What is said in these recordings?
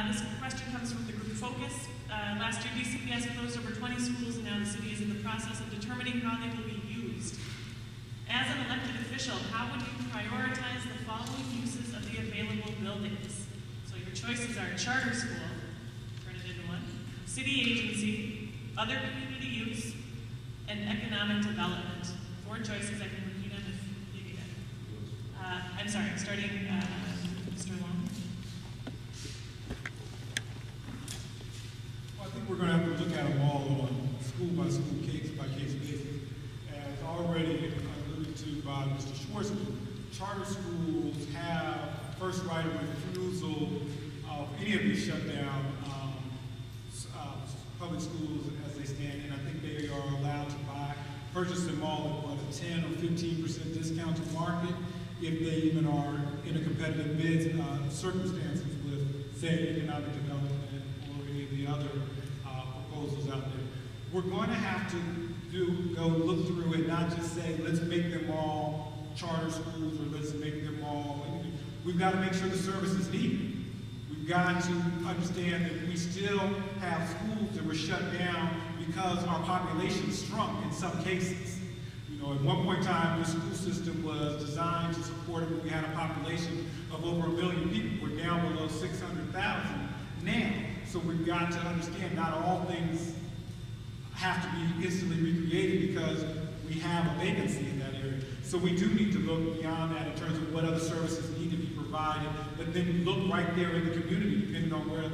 This question comes from the group Focus. Last year, DCPS closed over 20 schools, and now the city is in the process of determining how they will be used. As an elected official, how would you prioritize the following uses of the available buildings? So your choices are charter school, turn it into one, city agency, other community use, and economic development. 4 choices. I can repeat them if you need it. I'm sorry, starting Mr. Long. Well, I think we're going to have to look at them all on school-by-school, case-by-case basis. As already alluded to by Mr. Schwartzman, charter schools have first right of refusal of any of these shutdown public schools as they stand, and I think they are allowed to purchase them all at what, a 10 or 15% discount to market if they even are in a competitive bid circumstances with, say, economic development or any of the other proposals out there. We're going to have to go look through it, not just say, let's make them all charter schools or let's make them all. We've got to make sure the service is needed. We've got to understand that we still have schools that were shut down because our population shrunk in some cases. You know, at one point in time, the school system was designed to support it when we had a population of over 1 million people. We're down below 600,000 now. So we've got to understand not all things have to be instantly recreated because we have a vacancy in that area. So we do need to look beyond that in terms of what other services need to be provided, but then look right there in the community, depending on where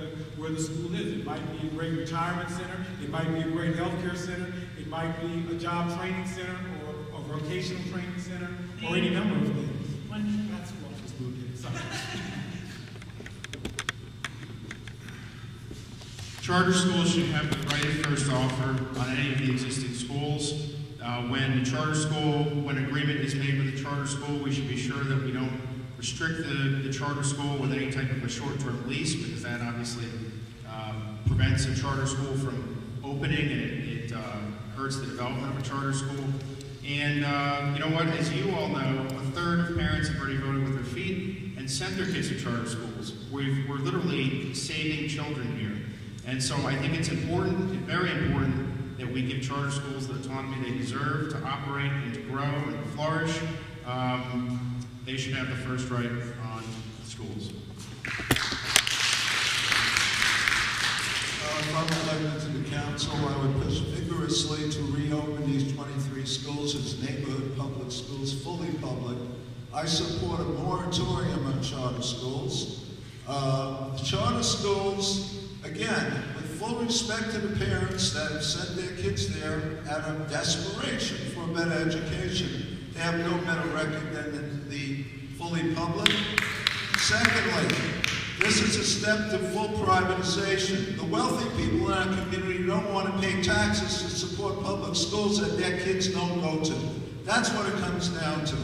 the school is. It might be a great retirement center, it might be a great healthcare center, it might be a job training center or a vocational training center, or any number of things. That's what I was looking at. Sorry. Charter schools should have the right of first offer on any of the existing schools. When an agreement is made with a charter school, we should be sure that we don't restrict the charter school with any type of a short-term lease, because that obviously prevents a charter school from opening, and it hurts the development of a charter school. And you know what, as you all know, 1/3 of parents have already voted with their feet and sent their kids to charter schools. We're literally saving children here. And so I think it's important, very important, that we give charter schools the autonomy they deserve to operate and to grow and to flourish. They should have the first right on schools. If I'm elected to the council, I would push vigorously to reopen these 23 schools as neighborhood public schools, fully public. I support a moratorium on charter schools. Charter schools, again, with full respect to the parents that have sent their kids there out of desperation for a better education. They have no better record than the fully public. Secondly, this is a step to full privatization. The wealthy people in our community don't want to pay taxes to support public schools that their kids don't go to. That's what it comes down to.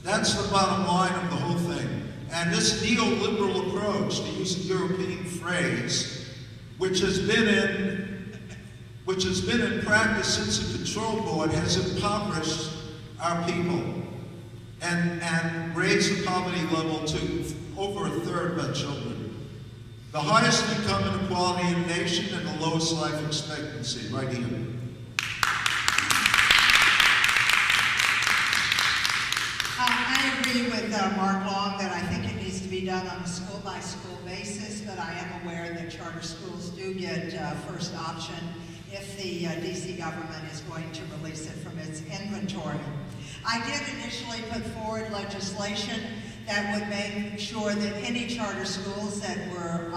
That's the bottom line of the whole thing. And this neoliberal approach, to use a European phrase, which has been in practice since the control board, has impoverished our people and raised the poverty level to over 1/3 of our children. The highest income inequality in the nation and the lowest life expectancy, right here. I agree with Mark Long that I think it needs to be done on a school-by-school basis, but I am aware that charter schools do get first option if the DC government is going to release it from its inventory. I did initially put forward legislation that would make sure that any charter schools that were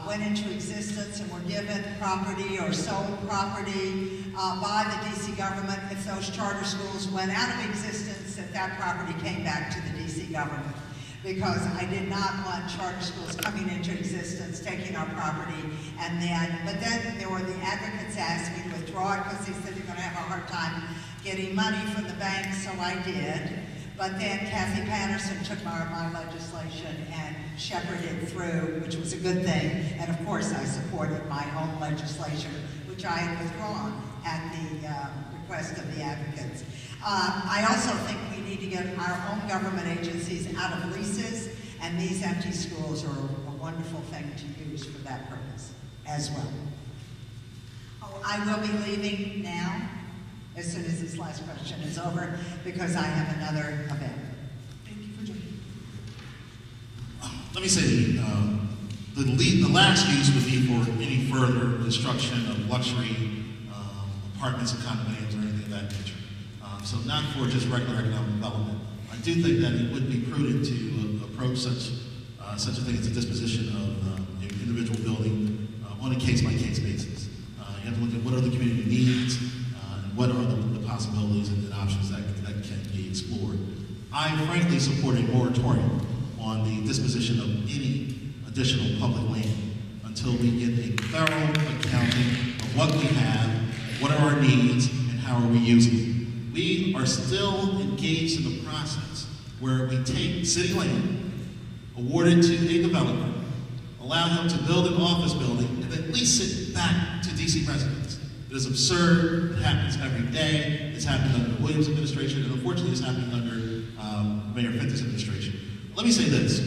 went into existence and were given property or sold property by the DC government, if those charter schools went out of existence, that property came back to the DC government. Because I did not want charter schools coming into existence, taking our property, but then there were the advocates asked me to withdraw it because they said they're going to have a hard time getting money from the bank, so I did. But then Kathy Patterson took my legislation and shepherded it through, which was a good thing. And of course, I supported my own legislation, which I had withdrawn at the request of the advocates. I also think we need to get our own government agencies out of leases And these empty schools are a wonderful thing to use for that purpose as well. Oh, I will be leaving now, as soon as this last question is over, because I have another event. Thank you for joining. Let me say the last use would be for any further construction of luxury apartments and condominiums or anything of that nature. So not for just regular economic development. I do think that it would be prudent to approach such a thing as a disposition of an individual building on a case-by-case basis. You have to look at what are the community needs and what are the possibilities and options that can be explored. I frankly support a moratorium on the disposition of any additional public land until we get a thorough accounting of what we have, what are our needs, and how are we using it. We are still engaged in the process where we take city land, award it to a developer, allow him to build an office building, and then lease it back to DC residents. It is absurd. It happens every day. It's happened under the Williams administration, and unfortunately it's happening under Mayor Finta's administration. Let me say this.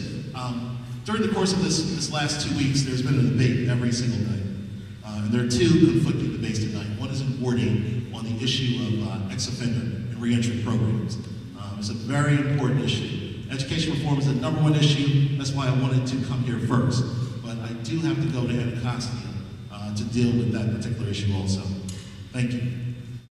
During the course of this last 2 weeks, there's been a debate every single night. And there are two conflicting debates tonight. One is in Ward 8 on the issue of ex-offender and reentry programs. It's a very important issue. Education reform is the #1 issue. That's why I wanted to come here first. But I do have to go to Anacostia to deal with that particular issue also. Thank you.